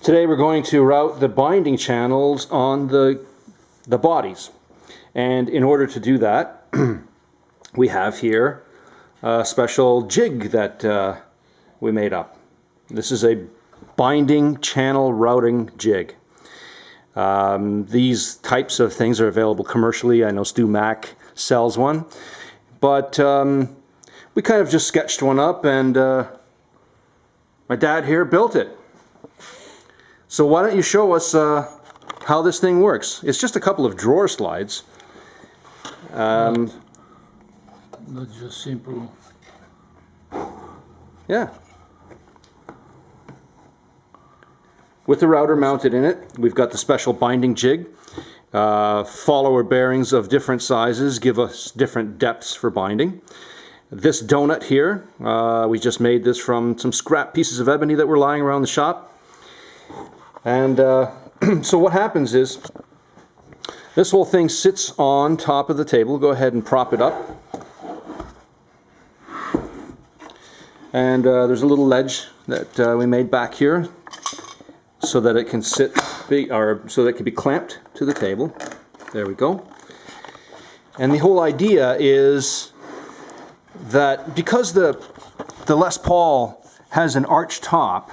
Today we're going to route the binding channels on the bodies. And in order to do that, we have here a special jig that we made up. This is a binding channel routing jig. These types of things are available commercially. I know Stu Mack sells one. But we kind of just sketched one up, and my dad here built it. So why don't you show us how this thing works? It's just a couple of drawer slides. Not just simple. Yeah. With the router mounted in it, we've got the special binding jig. Follower bearings of different sizes give us different depths for binding. This donut here, we just made this from some scrap pieces of ebony that were lying around the shop. And so what happens is, this whole thing sits on top of the table. Go ahead and prop it up. And there's a little ledge that we made back here so that it can sit, or so that it can be clamped to the table. There we go. And the whole idea is that because the Les Paul has an arch top,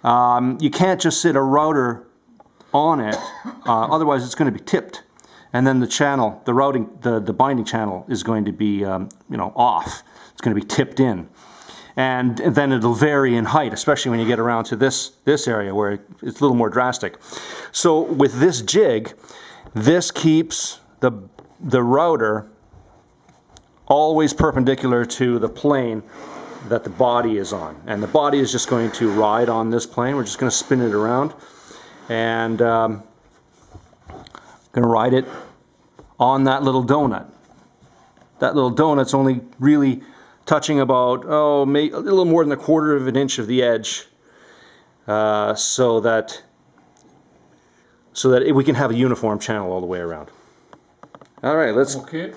you can't just sit a router on it, otherwise it's going to be tipped, and then the channel, the routing, the binding channel is going to be off. It's going to be tipped in, and then it'll vary in height, especially when you get around to this area where it's a little more drastic. So with this jig, this keeps the router always perpendicular to the plane that the body is on, and the body is just going to ride on this plane. We're just going to spin it around, and going to ride it on that little donut. That little donut's only really touching about maybe a little more than 1/4 of an inch of the edge, so that we can have a uniform channel all the way around. All right, let's get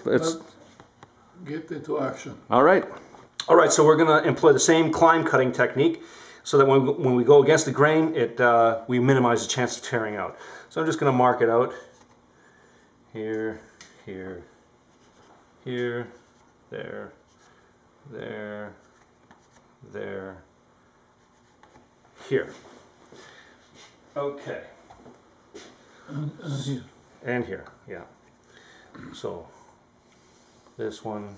into action. All right, so we're going to employ the same climb cutting technique so that when we go against the grain, we minimize the chance of tearing out. So I'm just going to mark it out here, here, here, there, there, there, here. Okay. And here. And here, yeah. So this one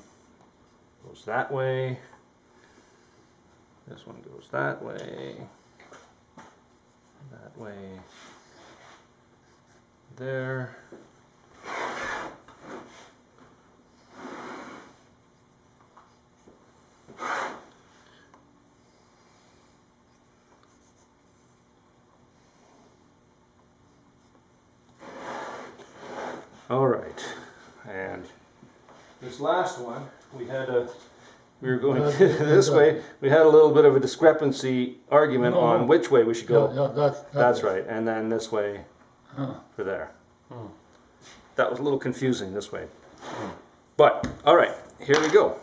goes that way. This one goes that way. That way. There. All right. And this last one, we were going this way. We had a little bit of a discrepancy argument on which way we should go. Yeah, that's right. And then this way for there. That was a little confusing this way. But, all right, here we go.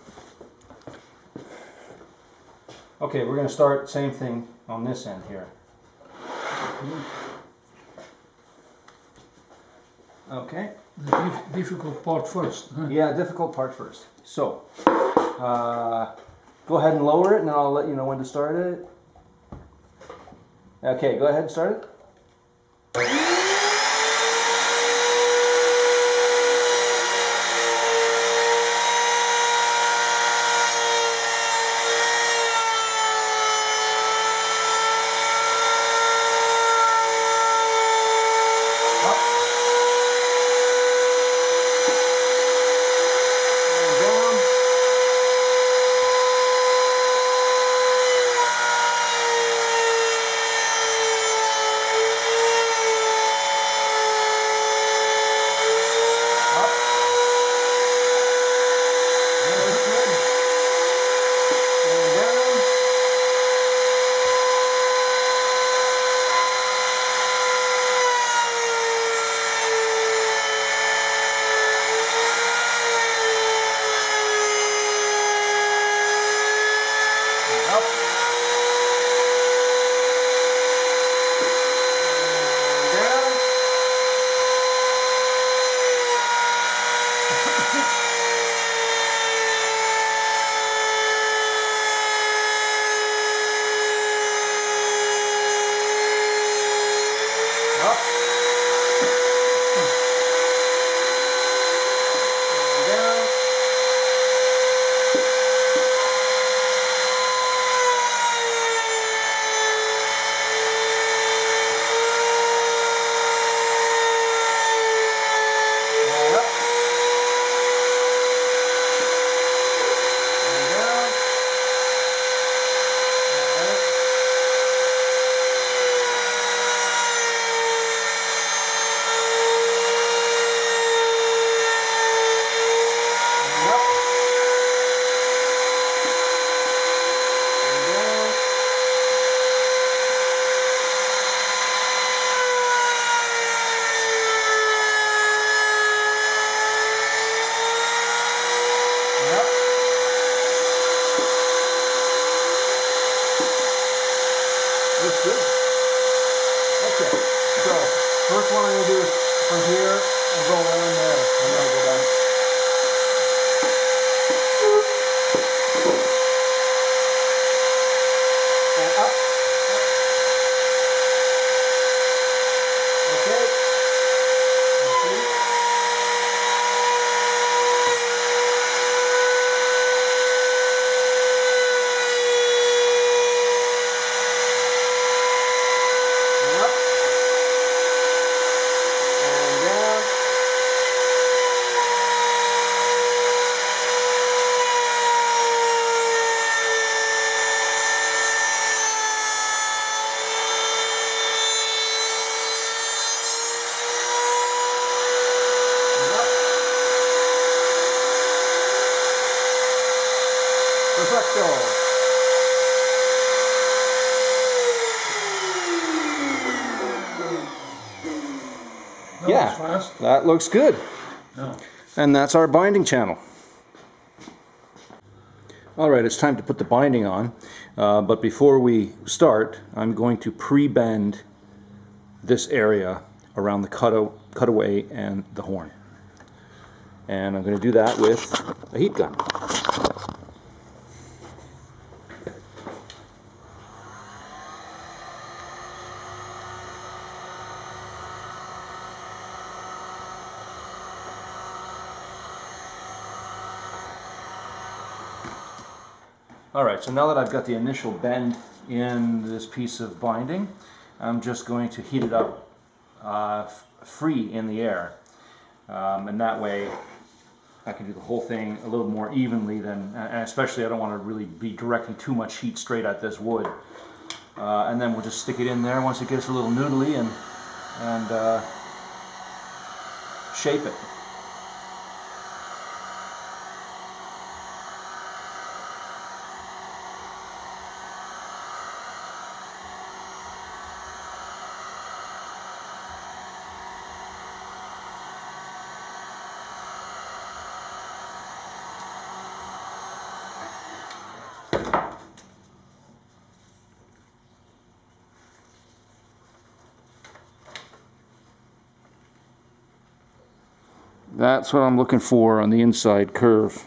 Okay, we're going to start same thing on this end here. Okay. The difficult part first. Huh? Yeah, difficult part first. So, go ahead and lower it, and then I'll let you know when to start it. Okay, go ahead and start it. looks good. Okay, so first one I'm going to do is from here and go around there. And then I'll go back. And up. Okay. And up. And down. Perfecto. That was fast. That looks good. Yeah. And that's our binding channel. Alright, it's time to put the binding on, but before we start, I'm going to pre-bend this area around the cutaway and the horn. And I'm going to do that with a heat gun. Alright, so now that I've got the initial bend in this piece of binding, I'm just going to heat it up free in the air. And that way I can do the whole thing a little more evenly than, and especially I don't want to really be directing too much heat straight at this wood. And then we'll just stick it in there once it gets a little noodly and shape it. That's what I'm looking for on the inside curve.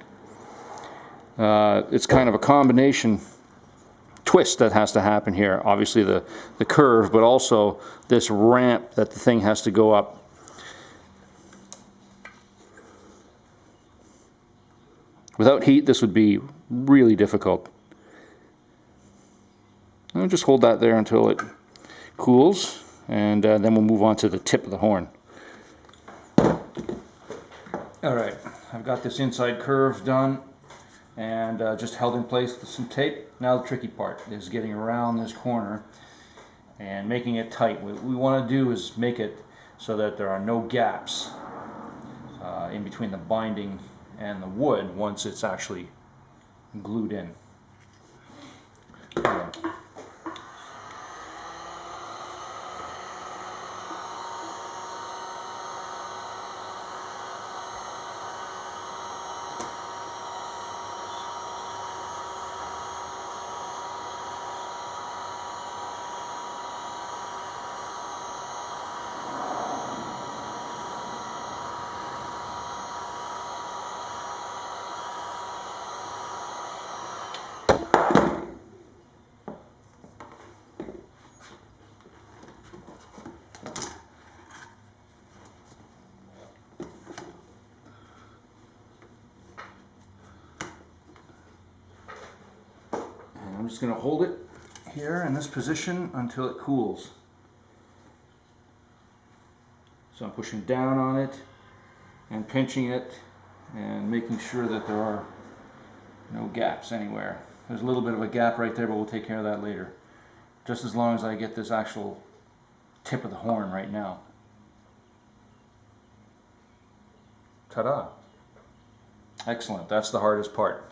It's kind of a combination twist that has to happen here. Obviously the curve, but also this ramp that the thing has to go up. Without heat, this would be really difficult. I'll just hold that there until it cools, and then we'll move on to the tip of the horn. Alright, I've got this inside curve done and just held in place with some tape. Now the tricky part is getting around this corner and making it tight. What we want to do is make it so that there are no gaps in between the binding and the wood once it's actually glued in. I'm just going to hold it here in this position until it cools. So I'm pushing down on it and pinching it and making sure that there are no gaps anywhere. There's a little bit of a gap right there, but we'll take care of that later. Just as long as I get this actual tip of the horn right now. Ta-da! Excellent, that's the hardest part.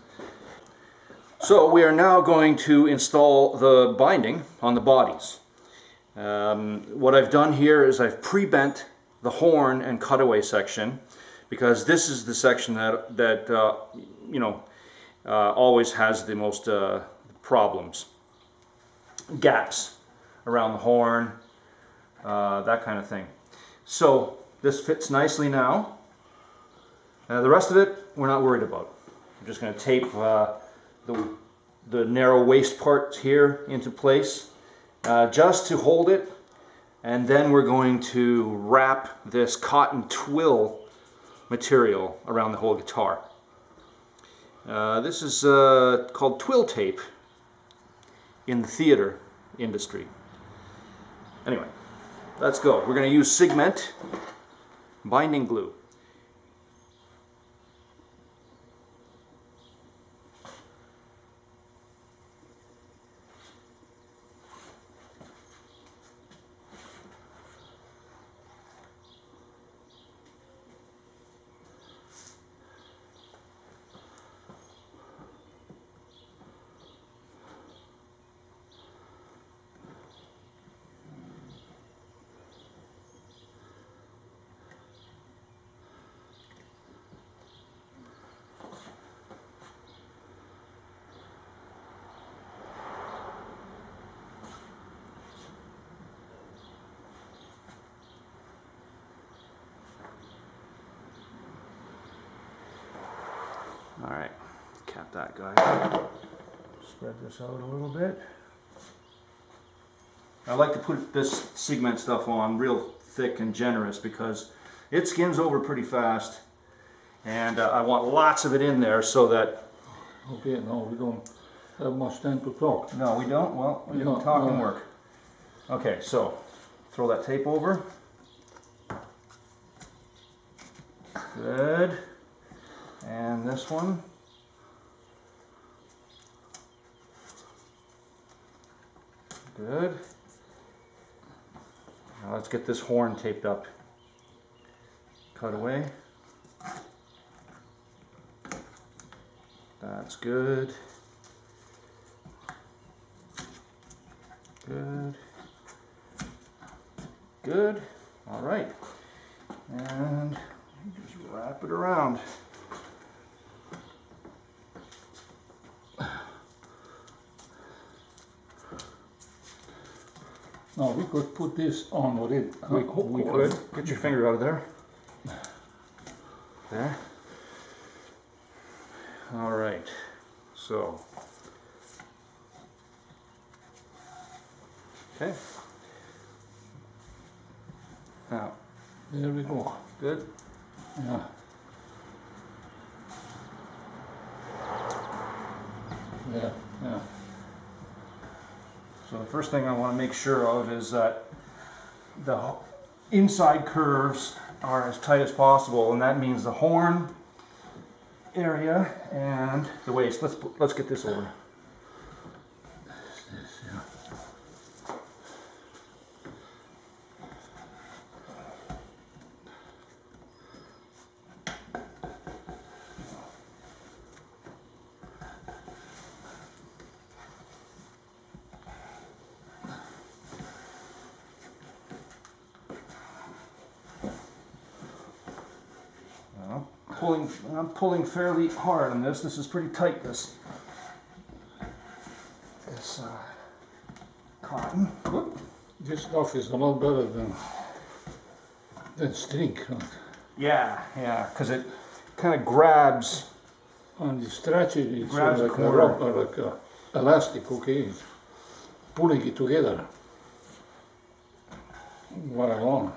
So we are now going to install the binding on the bodies. What I've done here is I've pre-bent the horn and cutaway section, because this is the section that always has the most problems, gaps. around the horn, that kind of thing. So this fits nicely now. The rest of it we're not worried about. I'm just going to tape the narrow waist part here into place just to hold it, and then we're going to wrap this cotton twill material around the whole guitar. This is called twill tape in the theater industry. Anyway, let's go. We're going to use Sigment binding glue. All right, cap that guy. Spread this out a little bit. I like to put this Sigment stuff on real thick and generous because it skins over pretty fast, and I want lots of it in there so that... Okay, no, we don't have much time to talk. No, we don't? Well, we don't talk and work. Okay, so throw that tape over. Good. And this one. Good. Now let's get this horn taped up. Cut away. That's good. Good. Good. All right. And just wrap it around. No, we could put this on already. We could. Get your finger out of there. There. All right. So. Okay. Now. There we go. Good. Yeah. Yeah, yeah. So the first thing I want to make sure of is that the inside curves are as tight as possible, and that means the horn area and the waist. Let's get this over. I'm pulling fairly hard on this. This is pretty tight, this cotton. Whoop. This stuff is a lot better than string. Yeah, because it kind of grabs. And you stretch it, it's Grabs like the a corner. rubber, like a elastic, okay? It's pulling it together. Right along.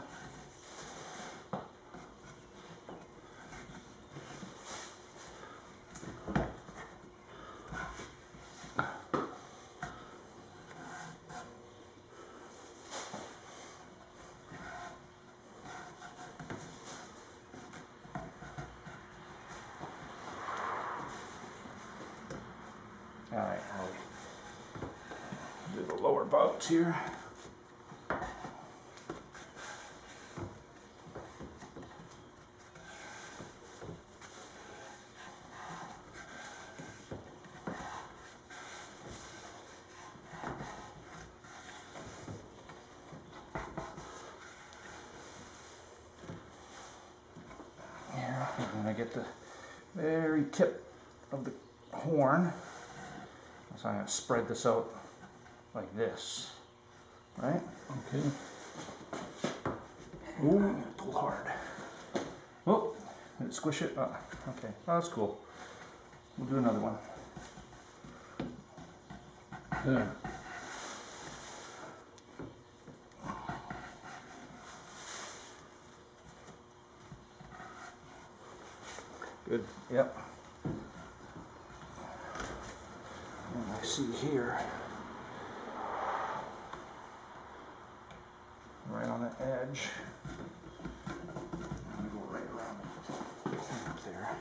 All right, I'll do the lower bouts here. Here, I'm going to get the very tip of the horn. So I'm going to spread this out like this. right? Okay. Ooh, pull hard. Oh, did it squish it? Oh, okay, oh, that's cool. We'll do another one. There. Good, yep. And I see here, right on the edge. I'm gonna go right around the up there.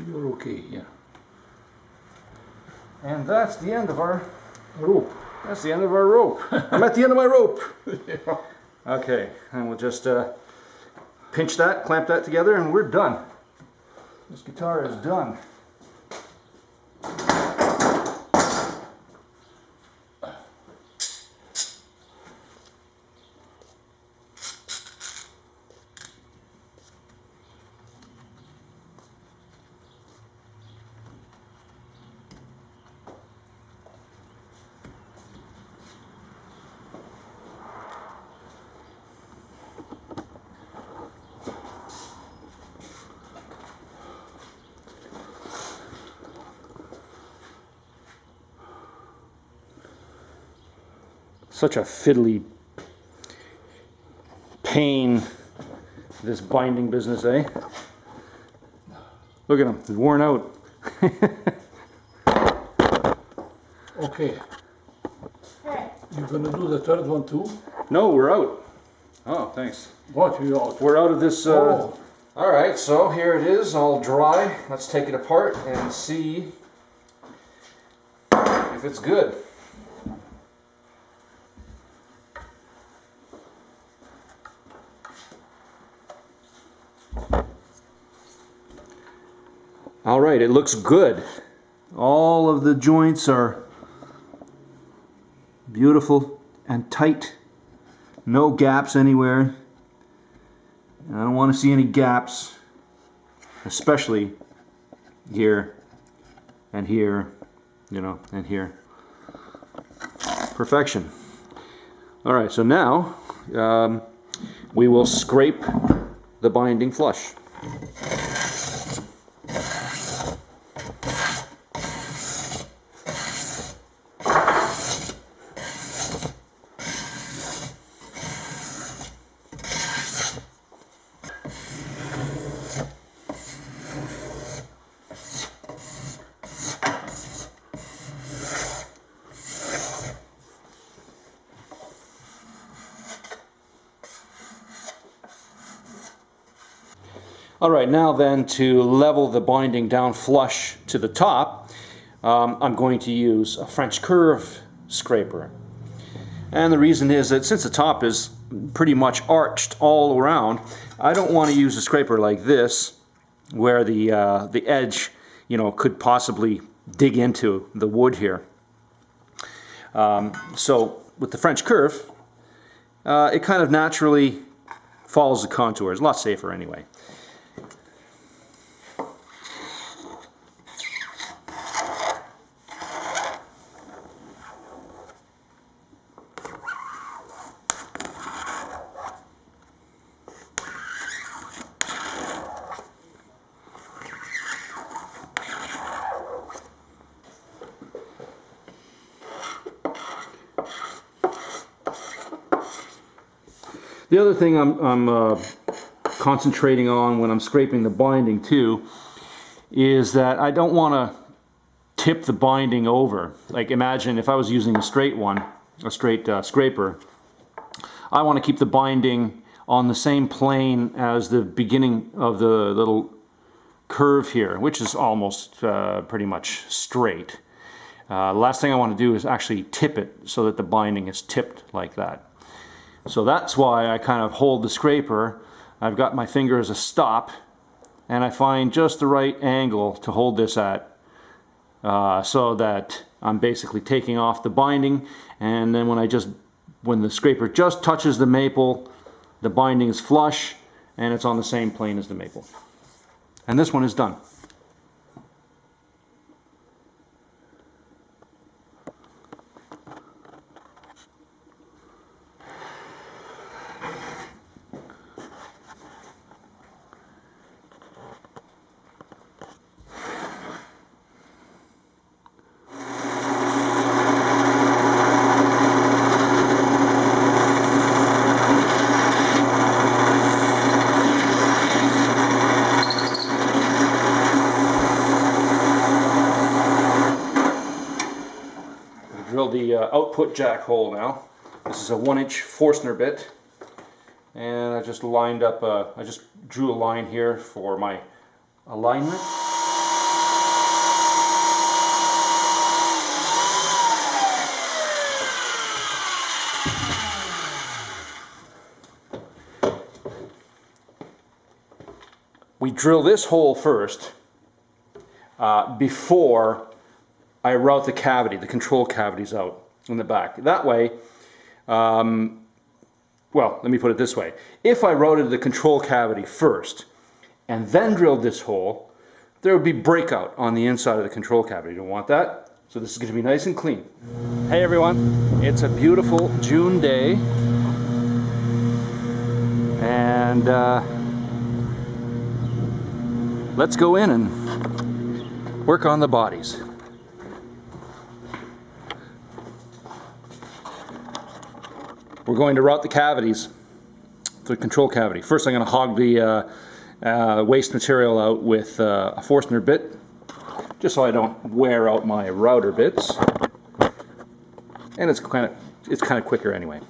You're okay, yeah. And that's the end of our Rope. That's the end of our rope. I'm at the end of my rope. Yeah. Okay, and we'll just pinch that, clamp that together, and we're done. This guitar is done. Such a fiddly pain, this binding business, eh? Look at him, he's worn out. Okay. You're gonna do the third one too? No, we're out. Oh, thanks. What, you out? We're out of this. Oh. All right, so here it is, all dry. Let's take it apart and see if it's good. All right, it looks good. All of the joints are beautiful and tight. No gaps anywhere. I don't want to see any gaps, especially here and here, you know, and here. Perfection. All right, so now we will scrape the binding flush. All right, now then, to level the binding down flush to the top, I'm going to use a French curve scraper. And the reason is that since the top is pretty much arched all around, I don't want to use a scraper like this, where the edge, you know, could possibly dig into the wood here. So with the French curve, it kind of naturally follows the contour. It's a lot safer anyway. The other thing I'm concentrating on when I'm scraping the binding too is that I don't want to tip the binding over. Like, imagine if I was using a straight one, a straight scraper, I want to keep the binding on the same plane as the beginning of the little curve here, which is almost pretty much straight. The last thing I want to do is actually tip it so that the binding is tipped like that. So that's why I kind of hold the scraper. I've got my finger as a stop, and I find just the right angle to hold this at, so that I'm basically taking off the binding, and then when the scraper just touches the maple, the binding is flush and it's on the same plane as the maple. And this one is done. Drill the output jack hole now. This is a 1-inch Forstner bit, and I just lined up. I just drew a line here for my alignment. We drill this hole first before I route the cavity, the control cavities out in the back. That way, well, let me put it this way. If I routed the control cavity first and then drilled this hole, there would be breakout on the inside of the control cavity. You don't want that. So this is going to be nice and clean. Hey everyone, it's a beautiful June day, and let's go in and work on the bodies. We're going to route the cavities, the control cavity. First I'm going to hog the waste material out with a Forstner bit, just so I don't wear out my router bits. And it's kind of quicker anyway.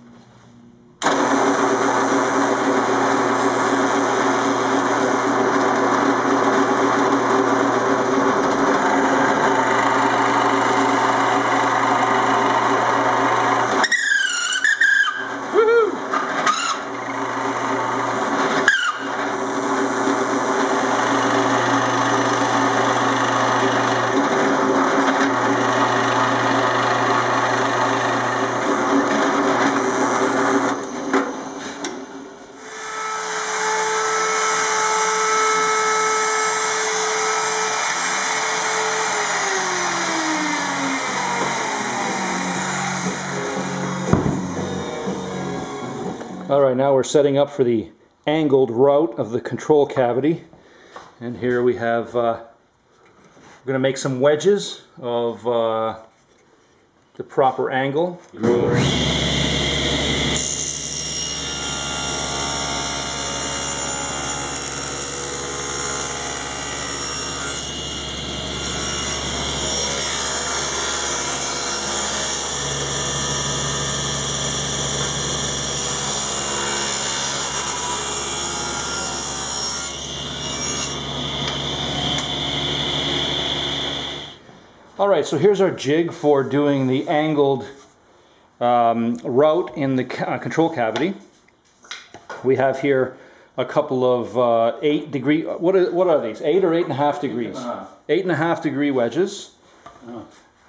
Alright, now we're setting up for the angled route of the control cavity. And here we have, we're going to make some wedges of the proper angle. Alright, so here's our jig for doing the angled route in the control cavity. We have here a couple of 8 degree, what are these, 8 or 8.5 degrees? 8.5 degree wedges.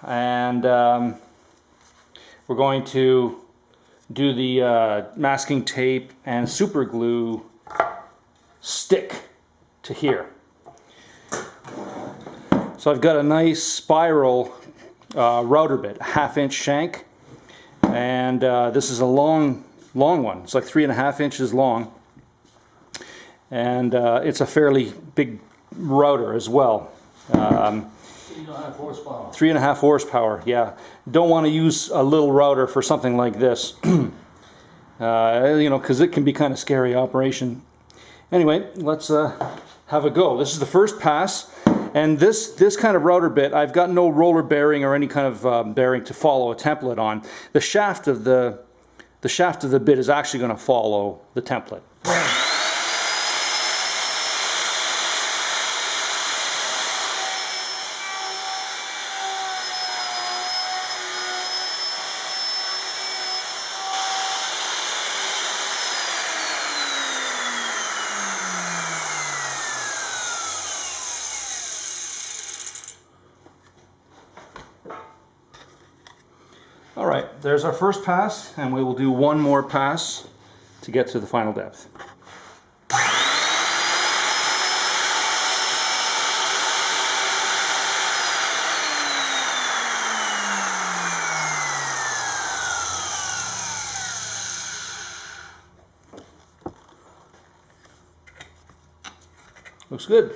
And we're going to do the masking tape and super glue stick to here. So I've got a nice spiral router bit, a 1/2-inch shank, and this is a long one. It's like 3.5 inches long, and it's a fairly big router as well. 3.5 horsepower. 3.5 horsepower, yeah. Don't want to use a little router for something like this, you know, because it can be kind of scary operation. Anyway, let's have a go. This is the first pass. And this kind of router bit, I've got no roller bearing or any kind of bearing to follow a template on. The shaft of the bit is actually going to follow the template. there's our first pass, and we will do one more pass to get to the final depth. Looks good.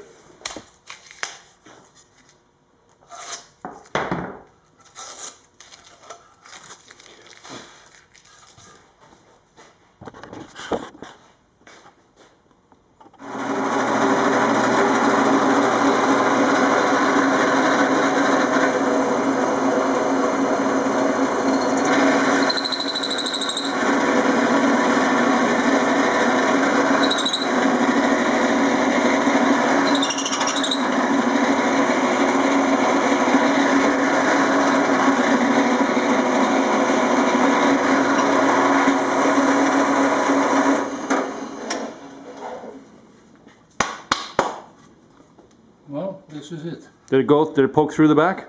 Well, this is it. Did it poke through the back?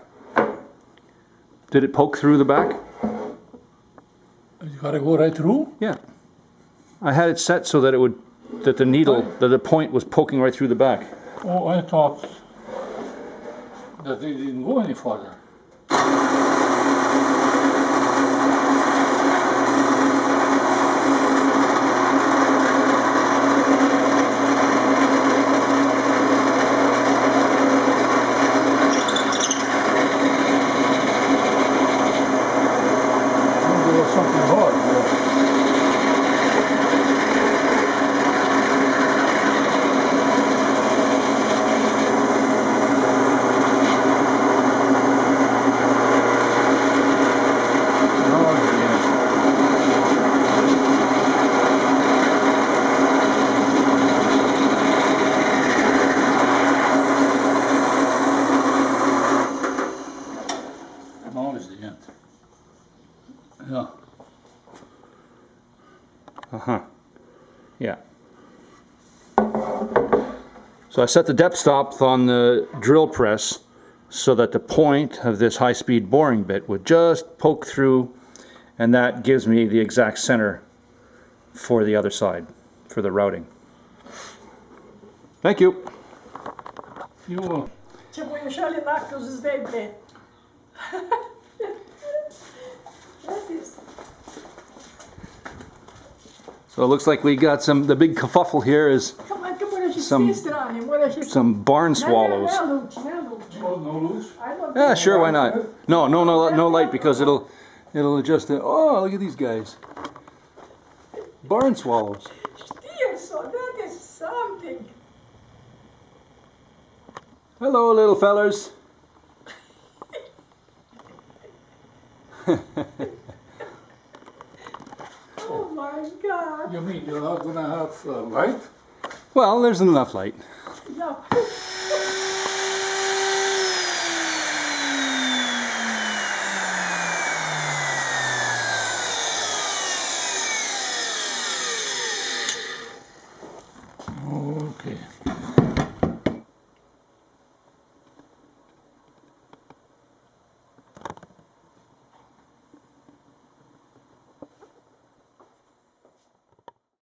Did it poke through the back? You gotta go right through? Yeah. I had it set so that the needle, that the point was poking right through the back. Oh, I thought that they didn't go any farther. Maybe there was something hard there. Now is the end. Yeah. Uh-huh. Yeah. So I set the depth stop on the drill press so that the point of this high-speed boring bit would just poke through, and that gives me the exact center for the other side, for the routing. Thank you. You Cię boję szale na to zdejmę. So it looks like we got the big kerfuffle here is some barn swallows. no loose? Yeah, sure, why not? No light, because it'll adjust it. Oh, look at these guys. Barn swallows. So that is something. Hello, little fellers. Oh my God. You mean you're not gonna have light? Well, there's enough light. No. Okay.